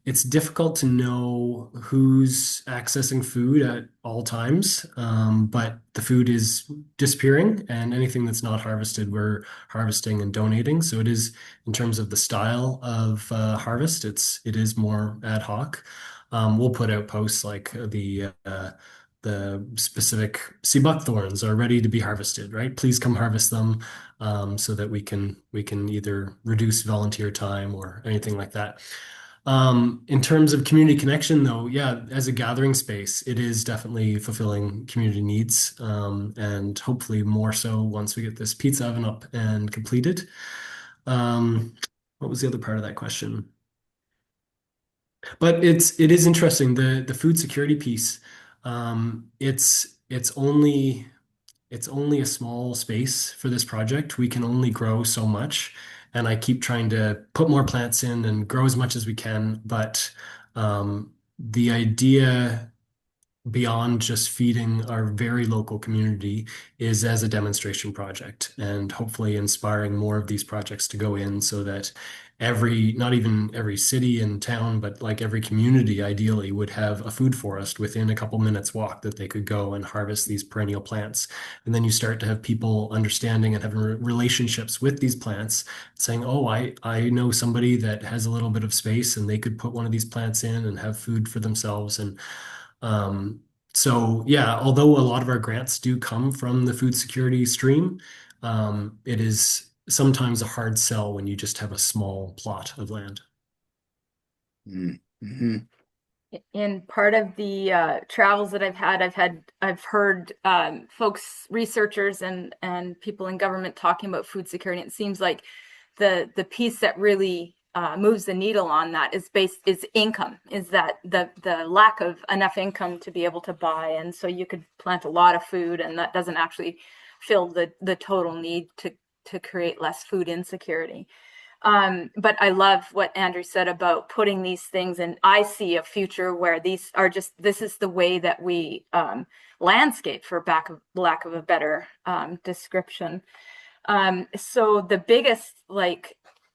it's difficult to know who's accessing food at all times, but the food is disappearing, and anything that's not harvested, we're harvesting and donating. So it is, in terms of the style of harvest, it is more ad hoc. We'll put out posts like the specific sea buckthorns are ready to be harvested, right? Please come harvest them, so that we can either reduce volunteer time or anything like that. In terms of community connection, though, yeah, as a gathering space, it is definitely fulfilling community needs, and hopefully more so once we get this pizza oven up and completed. What was the other part of that question? But it is interesting, the food security piece. It's only a small space for this project. We can only grow so much, and I keep trying to put more plants in and grow as much as we can. But the idea beyond just feeding our very local community is as a demonstration project, and hopefully inspiring more of these projects to go in so that not even every city and town, but like every community ideally would have a food forest within a couple minutes walk that they could go and harvest these perennial plants. And then you start to have people understanding and having relationships with these plants, saying, oh, I know somebody that has a little bit of space and they could put one of these plants in and have food for themselves. And um, so yeah, although a lot of our grants do come from the food security stream, it is sometimes a hard sell when you just have a small plot of land. Mm-hmm. In part of the travels that I've heard folks, researchers, and people in government talking about food security. It seems like the piece that really moves the needle on that is income, is that the lack of enough income to be able to buy. And so you could plant a lot of food, and that doesn't actually fill the total need to create less food insecurity. But I love what Andrew said about putting these things in. I see a future where this is the way that we landscape, for lack of a better description. So the biggest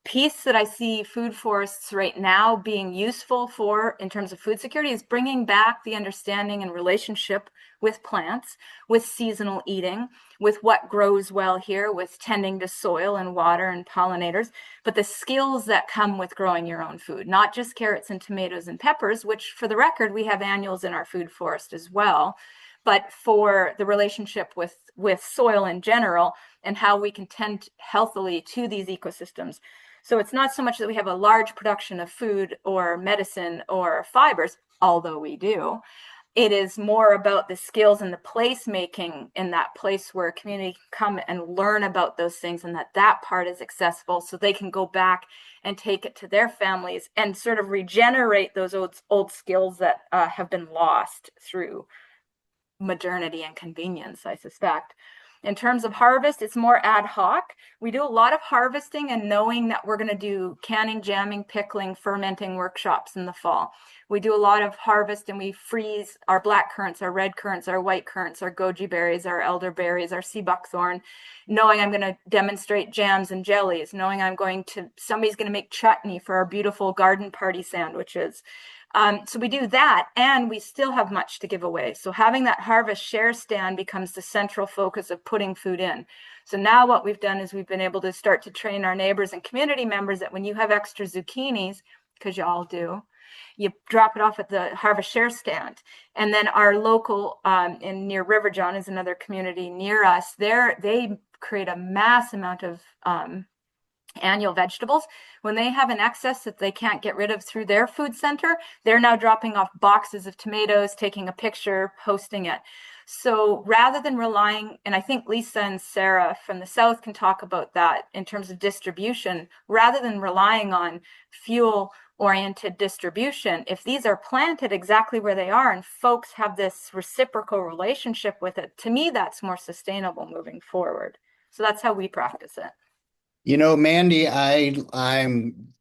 piece that I see food forests right now being useful for in terms of food security is bringing back the understanding and relationship with plants, with seasonal eating, with what grows well here, with tending to soil and water and pollinators, but the skills that come with growing your own food, not just carrots and tomatoes and peppers, which, for the record, we have annuals in our food forest as well, but for the relationship with soil in general and how we can tend healthily to these ecosystems. So it's not so much that we have a large production of food or medicine or fibers, although we do. It is more about the skills and the placemaking in that place where a community can come and learn about those things, and that part is accessible so they can go back and take it to their families and sort of regenerate those old skills that have been lost through modernity and convenience, I suspect. In terms of harvest, it's more ad hoc. We do a lot of harvesting and knowing that we're going to do canning, jamming, pickling, fermenting workshops in the fall. We do a lot of harvest and we freeze our black currants, our red currants, our white currants, our goji berries, our elderberries, our sea buckthorn, knowing I'm going to demonstrate jams and jellies, knowing somebody's going to make chutney for our beautiful garden party sandwiches. So we do that, and we still have much to give away. So having that harvest share stand becomes the central focus of putting food in. So now what we've done is we've been able to start to train our neighbors and community members that when you have extra zucchinis, because you all do, you drop it off at the harvest share stand. And then our local in near River John is another community near us. They create a mass amount of annual vegetables. When they have an excess that they can't get rid of through their food center, they're now dropping off boxes of tomatoes, taking a picture, posting it. So rather than relying, and I think Lisa and Sarah from the South can talk about that in terms of distribution, rather than relying on fuel oriented distribution, if these are planted exactly where they are and folks have this reciprocal relationship with it, to me, that's more sustainable moving forward. So that's how we practice it. You know, Mandy, I'm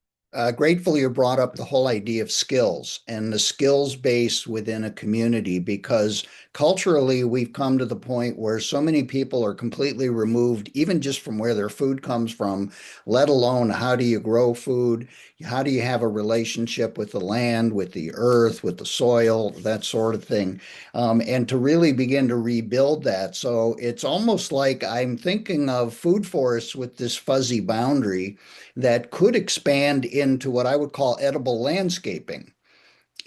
Grateful you brought up the whole idea of skills and the skills base within a community because culturally we've come to the point where so many people are completely removed, even just from where their food comes from, let alone how do you grow food? How do you have a relationship with the land, with the earth, with the soil, that sort of thing. And to really begin to rebuild that. So it's almost like I'm thinking of food forests with this fuzzy boundary that could expand into what I would call edible landscaping.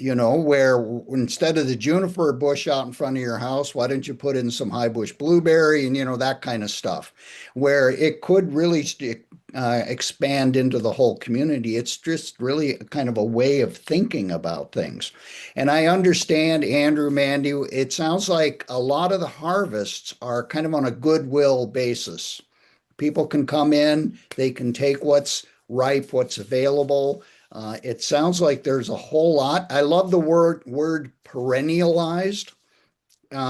Where instead of the juniper bush out in front of your house, why don't you put in some high bush blueberry and, that kind of stuff, where it could really expand into the whole community. It's just really kind of a way of thinking about things. And I understand, Andrew, Mandy, it sounds like a lot of the harvests are kind of on a goodwill basis. People can come in, they can take what's ripe, what's available. It sounds like there's a whole lot. I love the word perennialized,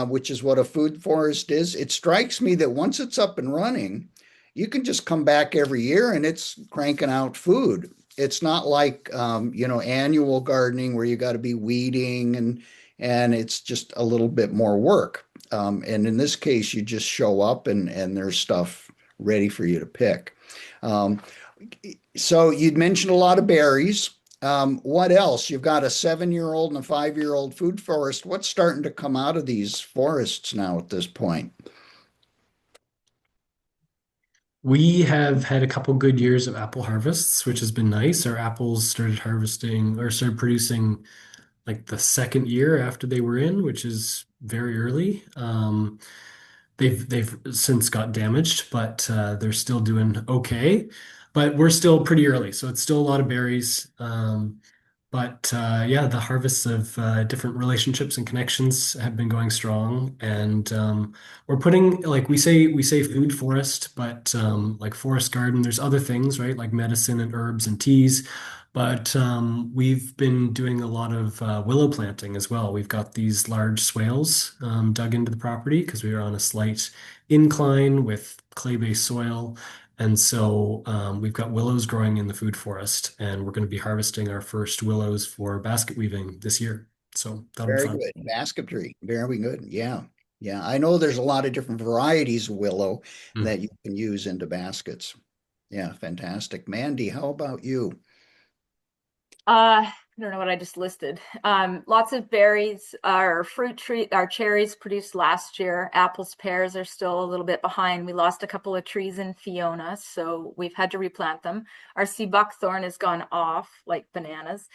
which is what a food forest is. It strikes me that once it's up and running, you can just come back every year and it's cranking out food. It's not like annual gardening where you got to be weeding and it's just a little bit more work. And in this case, you just show up and there's stuff ready for you to pick. Um, so you'd mentioned a lot of berries. What else? You've got a 7-year-old and a 5-year-old food forest. What's starting to come out of these forests now at this point? We have had a couple good years of apple harvests, which has been nice. Our apples started harvesting or started producing like the second year after they were in, which is very early. They've since got damaged, but they're still doing okay. But we're still pretty early, so it's still a lot of berries. But yeah, the harvests of different relationships and connections have been going strong, and we're putting like we say food forest, but like forest garden. There's other things, right? Like medicine and herbs and teas. But we've been doing a lot of willow planting as well. We've got these large swales dug into the property because we are on a slight incline with clay-based soil. And so we've got willows growing in the food forest, and we're going to be harvesting our first willows for basket weaving this year. So that'll be Very fun. good. Basketry. Very good. Yeah. Yeah. I know there's a lot of different varieties of willow Mm. that you can use into baskets. Yeah, fantastic. Mandy, how about you? I don't know what I just listed. Lots of berries. Our fruit tree, our cherries produced last year. Apples, pears are still a little bit behind. We lost a couple of trees in Fiona, so we've had to replant them. Our sea buckthorn has gone off like bananas.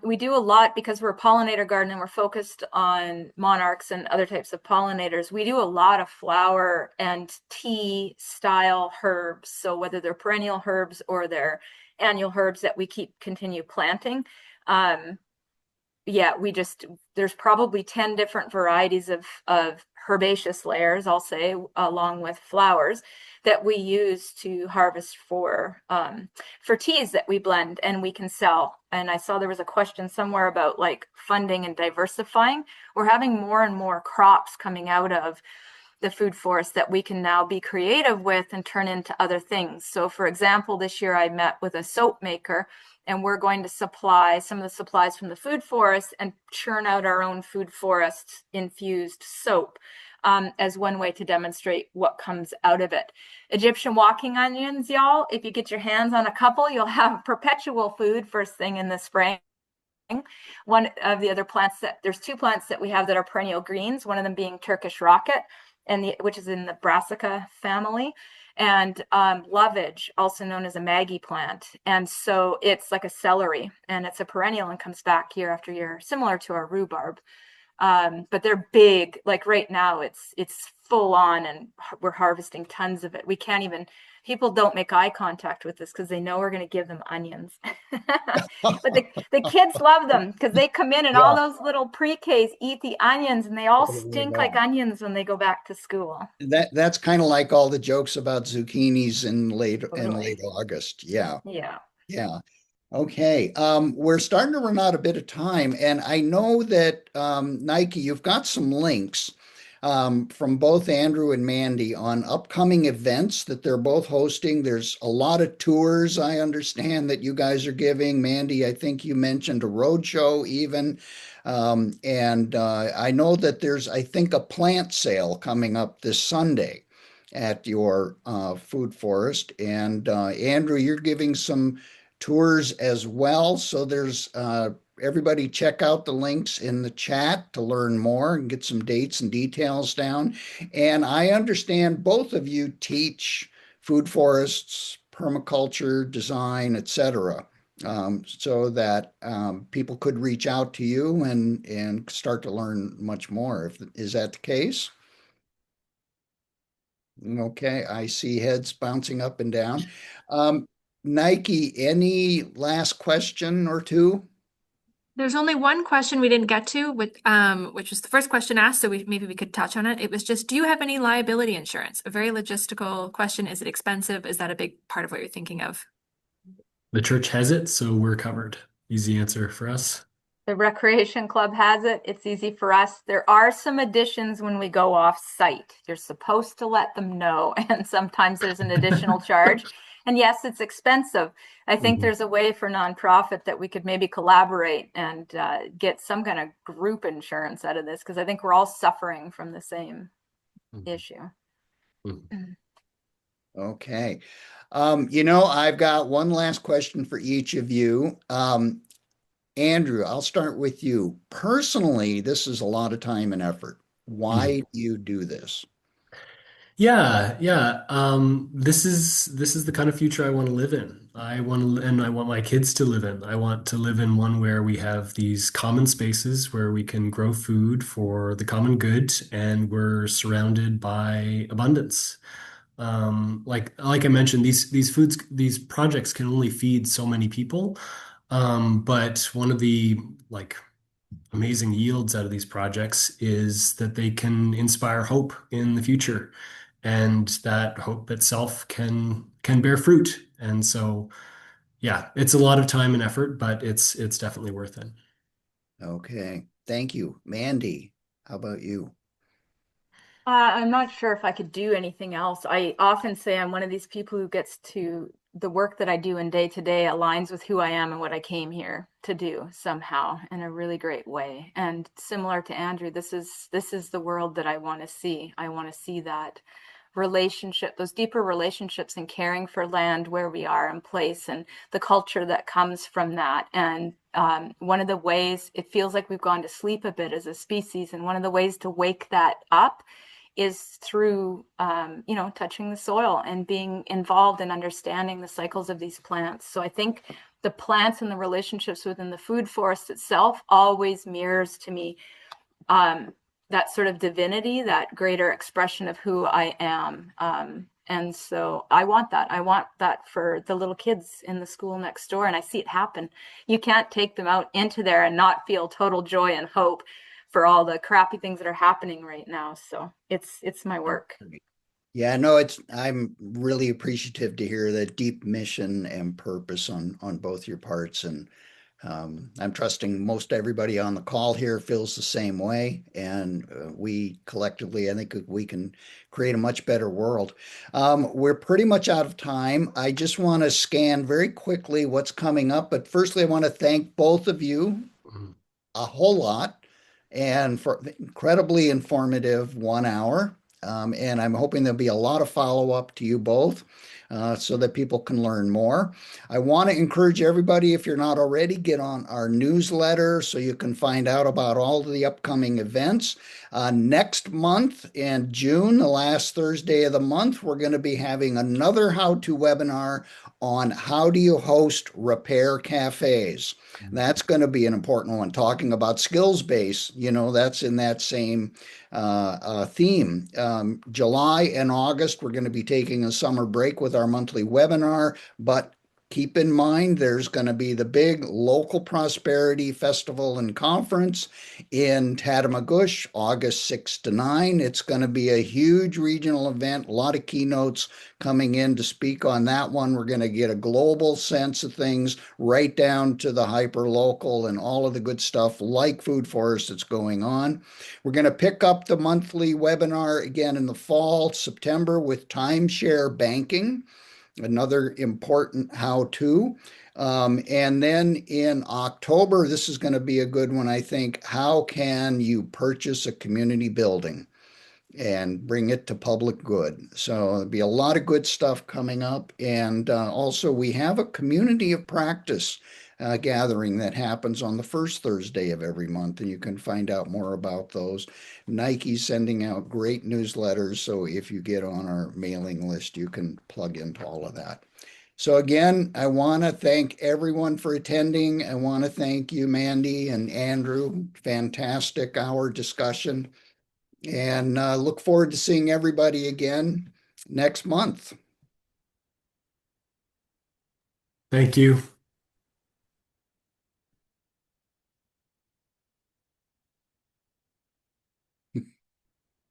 We do a lot because we're a pollinator garden and we're focused on monarchs and other types of pollinators. We do a lot of flower and tea style herbs. So whether they're perennial herbs or they're annual herbs that we continue planting. Um, yeah, there's probably 10 different varieties of herbaceous layers, I'll say, along with flowers that we use to harvest for teas that we blend and we can sell. And I saw there was a question somewhere about like funding and diversifying. We're having more and more crops coming out of the food forest that we can now be creative with and turn into other things. So for example, this year I met with a soap maker and we're going to supply some of the supplies from the food forest and churn out our own food forest infused soap as one way to demonstrate what comes out of it. Egyptian walking onions, y'all, if you get your hands on a couple, you'll have perpetual food first thing in the spring. One of the other plants there's two plants that we have that are perennial greens, one of them being Turkish rocket, which is in the brassica family, and lovage, also known as a Maggie plant. And so it's like a celery, and it's a perennial and comes back year after year, similar to our rhubarb. But they're big. Like right now, it's full on, and we're harvesting tons of it. We can't even. People don't make eye contact with us because they know we're going to give them onions. But the kids love them because they come in and all Yeah, those little pre-Ks eat the onions and they all totally stink like know. onions when they go back to school. That's kind of like all the jokes about zucchinis in late Totally. August. Yeah. Yeah. Yeah. Okay. We're starting to run out a bit of time, and I know that Nike, you've got some links. from both Andrew and Mandy on upcoming events that they're both hosting. There's a lot of tours I understand that you guys are giving. Mandy, I think you mentioned a road show even. And I know that there's, I think, a plant sale coming up this Sunday at your food forest. And Andrew, you're giving some tours as well. So there's everybody check out the links in the chat to learn more and get some dates and details down. And I understand both of you teach food forests, permaculture, design, etc. So that people could reach out to you and start to learn much more. Is that the case? Okay, I see heads bouncing up and down. Um, Nike, any last question or two? There's only one question we didn't get to, which was the first question asked, so maybe we could touch on it. It was just, do you have any liability insurance? A very logistical question. Is it expensive? Is that a big part of what you're thinking of? The church has it, so we're covered. Easy answer for us. The recreation club has it. It's easy for us. There are some additions when we go off site. You're supposed to let them know, and sometimes there's an additional charge. And yes, it's expensive. I think Mhm, there's a way for nonprofit that we could maybe collaborate and get some kind of group insurance out of this, because I think we're all suffering from the same mhm, issue. mhm. Okay. I've got one last question for each of you. Andrew, I'll start with you. Personally, this is a lot of time and effort. Mhm. Why do you do this? Yeah, yeah. This is the kind of future I want to live in. And I want my kids to live in. I want to live in one where we have these common spaces where we can grow food for the common good, and we're surrounded by abundance. Like I mentioned, these projects can only feed so many people. But one of the like amazing yields out of these projects is that they can inspire hope in the future, and that hope itself can bear fruit. And so, yeah, it's a lot of time and effort, but it's definitely worth it. Okay. Thank you. Mandy, how about you? I'm not sure if I could do anything else. I often say I'm one of these people who gets to the work that I do in day to day aligns with who I am and what I came here to do somehow in a really great way. And similar to Andrew, this is the world that I want to see. I want to see that relationship, those deeper relationships and caring for land where we are and place and the culture that comes from that. And one of the ways it feels like we've gone to sleep a bit as a species, and one of the ways to wake that up is through touching the soil and being involved in understanding the cycles of these plants. So I think the plants and the relationships within the food forest itself always mirrors to me that sort of divinity, that greater expression of who I am. And so I want that. I want that for the little kids in the school next door, and I see it happen. You can't take them out into there and not feel total joy and hope for all the crappy things that are happening right now. So it's my work. Yeah, no, I'm really appreciative to hear that deep mission and purpose on both your parts. And I'm trusting most everybody on the call here feels the same way. And we collectively, I think we can create a much better world. We're pretty much out of time. I just want to scan very quickly what's coming up. But firstly, I want to thank both of you Mhm. a whole lot and for the incredibly informative 1 hour. And I'm hoping there'll be a lot of follow up to you both so that people can learn more. I want to encourage everybody, if you're not already, get on our newsletter so you can find out about all of the upcoming events. Next month in June, the last Thursday of the month, we're going to be having another how to webinar on how do you host repair cafes. That's going to be an important one, talking about skills base. That's in that same theme. July and August, we're going to be taking a summer break with our monthly webinar, but Keep in mind, there's going to be the big local prosperity festival and conference in Tatamagouche, August 6 to 9. It's going to be a huge regional event, a lot of keynotes coming in to speak on that one. We're going to get a global sense of things right down to the hyper local and all of the good stuff like food forest that's going on. We're going to pick up the monthly webinar again in the fall, September, with timeshare banking, another important how-to. And then in October, this is going to be a good one, I think. How can you purchase a community building and bring it to public good? So there'll be a lot of good stuff coming up. And also, we have a community of practice gathering that happens on the first Thursday of every month, and you can find out more about those. Nike's sending out great newsletters, so if you get on our mailing list, you can plug into all of that. So again, I want to thank everyone for attending. I want to thank you, Mandy and Andrew. Fantastic hour discussion, and look forward to seeing everybody again next month. Thank you.